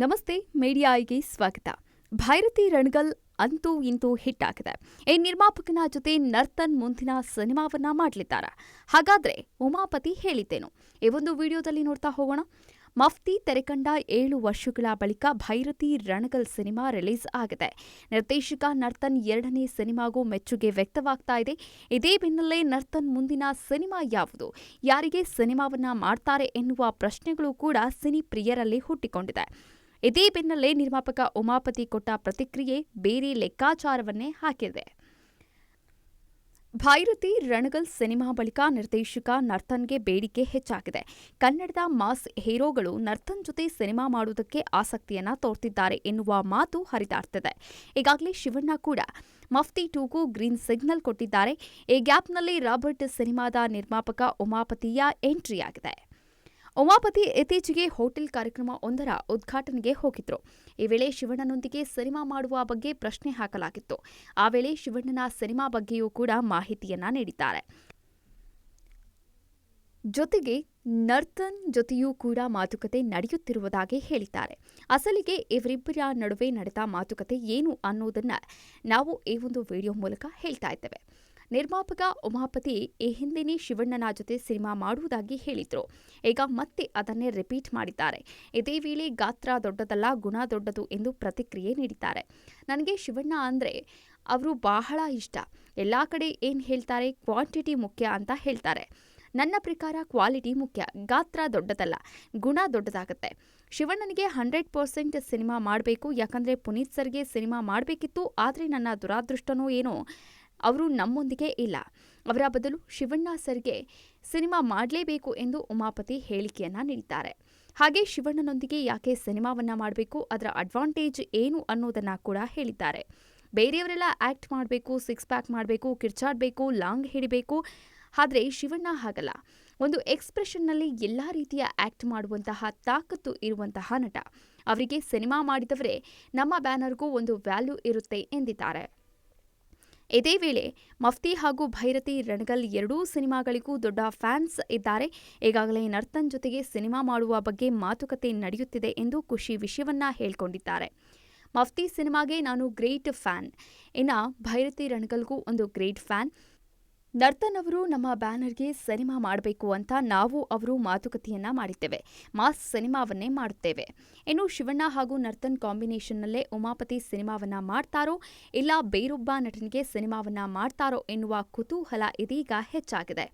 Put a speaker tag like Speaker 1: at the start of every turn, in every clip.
Speaker 1: ನಮಸ್ತೆ ಮೀಡಿಯಾ ಐಗೆ ಸ್ವಾಗತ. ಭೈರತಿ ರಣಗಲ್ ಅಂತೂ ಇಂತೂ ಹಿಟ್ ಆಗಿದೆ. ಈ ನಿರ್ಮಾಪಕನ ಜೊತೆ ನರ್ತನ್ ಮುಂದಿನ ಸಿನಿಮಾವನ್ನ ಮಾಡಲಿದ್ದಾರೆ. ಹಾಗಾದ್ರೆ ಉಮಾಪತಿ ಹೇಳಿದ್ದೇನು? ಈ ಒಂದು ವಿಡಿಯೋದಲ್ಲಿ ನೋಡ್ತಾ ಹೋಗೋಣ. ಮಫ್ತಿ ತೆರೆಕಂಡ 7 ವರ್ಷಗಳ ಬಳಿಕ ಭೈರತಿ ರಣಗಲ್ ಸಿನಿಮಾ ರಿಲೀಸ್ ಆಗಿದೆ. ನಿರ್ದೇಶಕ ನರ್ತನ್ ಎರಡನೇ ಸಿನಿಮಾಗೂ ಮೆಚ್ಚುಗೆ ವ್ಯಕ್ತವಾಗ್ತಾ ಇದೆ. ಇದೇ ಬೆನ್ನಲ್ಲೇ ನರ್ತನ್ ಮುಂದಿನ ಸಿನಿಮಾ ಯಾವುದು, ಯಾರಿಗೆ ಸಿನಿಮಾವನ್ನ ಮಾಡ್ತಾರೆ ಎನ್ನುವ ಪ್ರಶ್ನೆಗಳು ಕೂಡ ಸಿನಿ ಪ್ರಿಯರಲ್ಲಿ ಹುಟ್ಟಿಕೊಂಡಿದೆ. ಇದೇ ಬೆನ್ನಲ್ಲೇ ನಿರ್ಮಾಪಕ ಉಮಾಪತಿ ಕೊಟ್ಟ ಪ್ರತಿಕ್ರಿಯೆ ಬೇರೆ ಲೆಕ್ಕಾಚಾರವನ್ನೇ ಹಾಕಿದೆ. ಭೈರತಿ ರಣಗಲ್ ಸಿನಿಮಾ ಬಳಿಕ ನಿರ್ದೇಶಕ ನರ್ತನ್ಗೆ ಬೇಡಿಕೆ ಹೆಚ್ಚಾಗಿದೆ. ಕನ್ನಡದ ಮಾಸ್ ಹೀರೋಗಳು ನರ್ತನ್ ಜೊತೆ ಸಿನಿಮಾ ಮಾಡುವುದಕ್ಕೆ ಆಸಕ್ತಿಯನ್ನ ತೋರ್ತಿದ್ದಾರೆ ಎನ್ನುವ ಮಾತು ಹರಿದಾಡ್ತಿದೆ. ಈಗಾಗಲೇ ಶಿವಣ್ಣ ಕೂಡ ಮಫ್ತಿ 2ಗೂ ಗ್ರೀನ್ ಸಿಗ್ನಲ್ ಕೊಟ್ಟಿದ್ದಾರೆ. ಈ ಗ್ಯಾಪ್ನಲ್ಲಿ ರಾಬರ್ಟ್ ಸಿನಿಮಾದ ನಿರ್ಮಾಪಕ ಉಮಾಪತಿಯ ಎಂಟ್ರಿಯಾಗಿದೆ. ಉಮಾಪತಿ ಇತ್ತೀಚೆಗೆ ಹೋಟೆಲ್ ಕಾರ್ಯಕ್ರಮ ಒಂದರ ಉದ್ಘಾಟನೆಗೆ ಹೋಗಿದ್ರು. ಈ ವೇಳೆ ಶಿವಣ್ಣನೊಂದಿಗೆ ಸಿನಿಮಾ ಮಾಡುವ ಬಗ್ಗೆ ಪ್ರಶ್ನೆ ಹಾಕಲಾಗಿತ್ತು. ಆ ವೇಳೆ ಶಿವಣ್ಣನ ಸಿನಿಮಾ ಬಗ್ಗೆಯೂ ಕೂಡ ಮಾಹಿತಿಯನ್ನ ನೀಡಿದ್ದಾರೆ. ಜೊತೆಗೆ ನರ್ತನ್ ಜೊತೆಯೂ ಕೂಡ ಮಾತುಕತೆ ನಡೆಯುತ್ತಿರುವುದಾಗಿ ಹೇಳಿದ್ದಾರೆ. ಅಸಲಿಗೆ ಇವರಿಬ್ಬರ ನಡುವೆ ನಡೆದ ಮಾತುಕತೆ ಏನು ಅನ್ನೋದನ್ನ ನಾವು ಈ ಒಂದು ವಿಡಿಯೋ ಮೂಲಕ ಹೇಳ್ತಾ ಇದ್ದೇವೆ. ನಿರ್ಮಾಪಕ ಉಮಾಪತಿ ಈ ಹಿಂದೆನೇ ಶಿವಣ್ಣನ ಜೊತೆ ಸಿನಿಮಾ ಮಾಡುವುದಾಗಿ ಹೇಳಿದ್ರು. ಈಗ ಮತ್ತೆ ಅದನ್ನೇ ರಿಪೀಟ್ ಮಾಡಿದ್ದಾರೆ. ಇದೇ ವೇಳೆ ಗಾತ್ರ ದೊಡ್ಡದಲ್ಲ, ಗುಣ ದೊಡ್ಡದು ಎಂದು ಪ್ರತಿಕ್ರಿಯೆ ನೀಡಿದ್ದಾರೆ. ನನಗೆ ಶಿವಣ್ಣ ಅಂದ್ರೆ ಅವರು ಬಹಳ ಇಷ್ಟ. ಎಲ್ಲಾ ಕಡೆ ಏನ್ ಹೇಳ್ತಾರೆ, ಕ್ವಾಂಟಿಟಿ ಮುಖ್ಯ ಅಂತ ಹೇಳ್ತಾರೆ. ನನ್ನ ಪ್ರಕಾರ ಕ್ವಾಲಿಟಿ ಮುಖ್ಯ, ಗಾತ್ರ ದೊಡ್ಡದಲ್ಲ, ಗುಣ ದೊಡ್ಡದಾಗುತ್ತೆ. ಶಿವಣ್ಣನಿಗೆ 100% ಸಿನಿಮಾ ಮಾಡಬೇಕು. ಯಾಕಂದ್ರೆ ಪುನೀತ್ ಸರ್ಗೆ ಸಿನಿಮಾ ಮಾಡಬೇಕಿತ್ತು. ಆದರೆ ನನ್ನ ದುರಾದೃಷ್ಟನೋ ಏನೋ ಅವರು ನಮ್ಮೊಂದಿಗೆ ಇಲ್ಲ. ಅವರ ಬದಲು ಶಿವಣ್ಣ ಸರ್ಗೆ ಸಿನಿಮಾ ಮಾಡಲೇಬೇಕು ಎಂದು ಉಮಾಪತಿ ಹೇಳಿಕೆಯನ್ನ ನೀಡಿದ್ದಾರೆ. ಹಾಗೆ ಶಿವಣ್ಣನೊಂದಿಗೆ ಯಾಕೆ ಸಿನಿಮಾವನ್ನ ಮಾಡಬೇಕು, ಅದರ ಅಡ್ವಾಂಟೇಜ್ ಏನು ಅನ್ನೋದನ್ನ ಕೂಡ ಹೇಳಿದ್ದಾರೆ. ಬೇರೆಯವರೆಲ್ಲ ಆಕ್ಟ್ ಮಾಡಬೇಕು, 6 ಪ್ಯಾಕ್ ಮಾಡಬೇಕು, ಕಿರ್ಚಾಡಬೇಕು, ಲಾಂಗ್ ಹಿಡಿಬೇಕು. ಆದರೆ ಶಿವಣ್ಣ ಹಾಗಲ್ಲ. ಒಂದು ಎಕ್ಸ್ಪ್ರೆಷನ್ನಲ್ಲಿ ಎಲ್ಲ ರೀತಿಯ ಆಕ್ಟ್ ಮಾಡುವಂತಹ ತಾಕತ್ತು ಇರುವಂತಹ ನಟ. ಅವರಿಗೆ ಸಿನಿಮಾ ಮಾಡಿದವರೇ ನಮ್ಮ ಬ್ಯಾನರ್ಗೂ ಒಂದು ವ್ಯಾಲ್ಯೂ ಇರುತ್ತೆ ಎಂದಿದ್ದಾರೆ. ಇದೇ ವೇಳೆ ಮಫ್ತಿ ಹಾಗೂ ಭೈರತಿ ರಣಗಲ್ ಎರಡೂ ಸಿನಿಮಾಗಳಿಗೂ ದೊಡ್ಡ ಫ್ಯಾನ್ಸ್ ಇದ್ದಾರೆ. ಈಗಾಗಲೇ ನರ್ತನ್ ಜೊತೆಗೆ ಸಿನಿಮಾ ಮಾಡುವ ಬಗ್ಗೆ ಮಾತುಕತೆ ನಡೆಯುತ್ತಿದೆ ಎಂದು ಖುಷಿ ವಿಷಯವನ್ನ ಹೇಳಿಕೊಂಡಿದ್ದಾರೆ. ಮಫ್ತಿ ಸಿನಿಮಾಗೆ ನಾನು ಗ್ರೇಟ್ ಫ್ಯಾನ್, ಇನ್ನು ಭೈರತಿ ರಣಗಲ್ಗೂ ಒಂದು ಗ್ರೇಟ್ ಫ್ಯಾನ್. ನರ್ತನ್ ಅವರು ನಮ್ಮ ಬ್ಯಾನರ್ಗೆ ಸಿನಿಮಾ ಮಾಡಬೇಕು ಅಂತ ನಾವು ಅವರು ಮಾತುಕತೆಯನ್ನ ಮಾಡಿದ್ದೇವೆ. ಮಾಸ್ ಸಿನಿಮಾವನ್ನೇ ಮಾಡುತ್ತೇವೆ. ಇನ್ನು ಶಿವಣ್ಣ ಹಾಗೂ ನರ್ತನ್ ಕಾಂಬಿನೇಷನ್ನಲ್ಲೇ ಉಮಾಪತಿ ಸಿನಿಮಾವನ್ನ ಮಾಡ್ತಾರೋ ಇಲ್ಲ ಬೇರೊಬ್ಬ ನಟನಿಗೆ ಸಿನಿಮಾವನ್ನ ಮಾಡ್ತಾರೋ ಎನ್ನುವ ಕುತೂಹಲ ಇದೀಗ ಹೆಚ್ಚಾಗಿದೆ.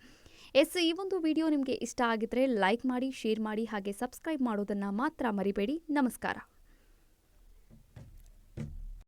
Speaker 1: ಈ ಒಂದು ವಿಡಿಯೋ ನಿಮಗೆ ಇಷ್ಟ ಆಗಿದ್ರೆ ಲೈಕ್ ಮಾಡಿ, ಶೇರ್ ಮಾಡಿ, ಹಾಗೆ ಸಬ್ಸ್ಕ್ರೈಬ್ ಮಾಡೋದನ್ನ ಮಾತ್ರ ಮರಿಬೇಡಿ. ನಮಸ್ಕಾರ.